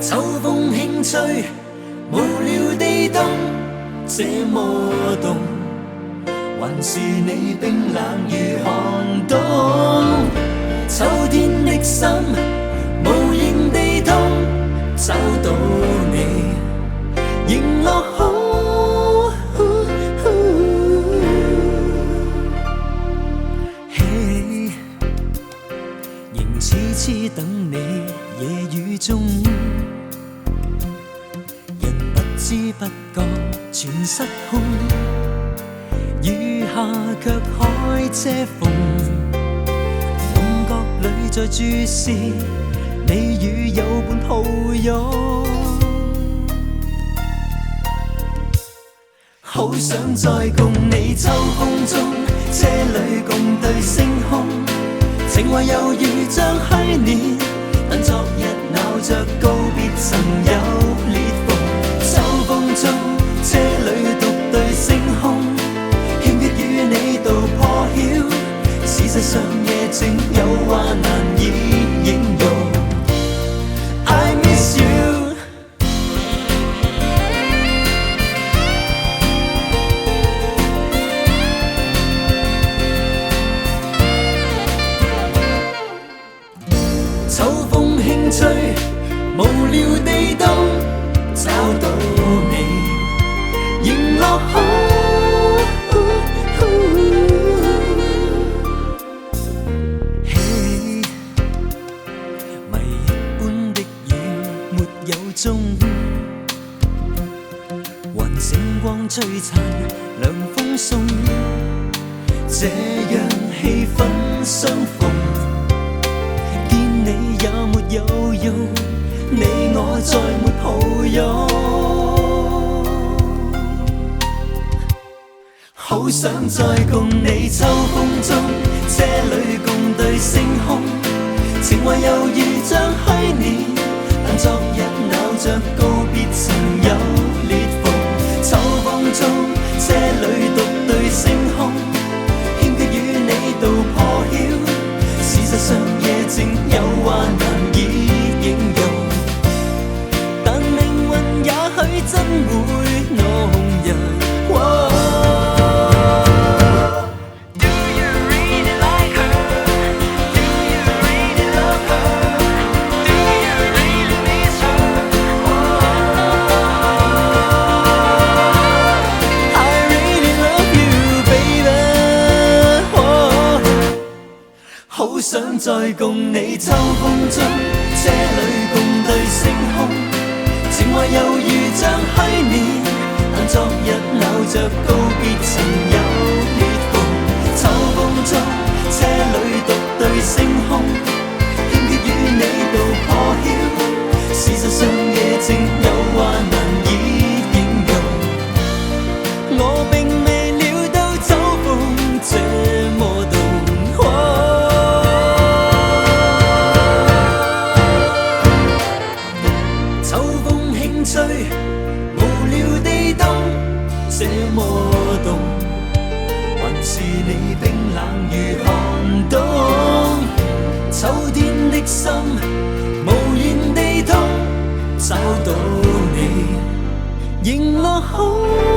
秋風輕吹，無聊地凍，這麼凍，還是你冰冷如寒冬。秋天的心，無言地痛，找到你，仍落空。嘿，仍痴痴等你，夜雨中。不知不覺全失控，雨下卻海遮縫，夢覺裏在注視你與友伴抱擁，好想再共你秋風中，車裏共對星空，情懷猶如像去年，但昨日咬着告別曾有裂縫。秋風中，車裏獨對星空，欠缺與你道破曉。事實上，夜靜有話難以形容。I miss you。秋風輕吹，無聊地凍。找到你，仍落空。嘿，迷般的雨沒有蹤，還星光璀璨，涼風送，這樣氣氛相逢，見你也沒有用。你我再沒抱擁，好想再共你秋風中，車裏共對星空，情懷猶如像去年，但昨日咬着告別曾有裂縫。秋風中，車裏獨對星空，欠缺與你道破曉。事實上，夜靜有話難以形容。真會弄人。Do you really like her? Do you really love her? Do you really miss her? I really love you, baby. 好想再共你秋風中，車裏共對星空。情懷猶如像去年，但昨日咬着告別曾有裂縫。秋風中，車裏獨對星空，欠缺與你道破曉。事實上，夜靜有話難以形容。我並未料到秋風這麼凍。吹無聊地凍，這麼凍，還是你冰冷如寒冬。秋天的心，無言地痛，找到你，仍落空。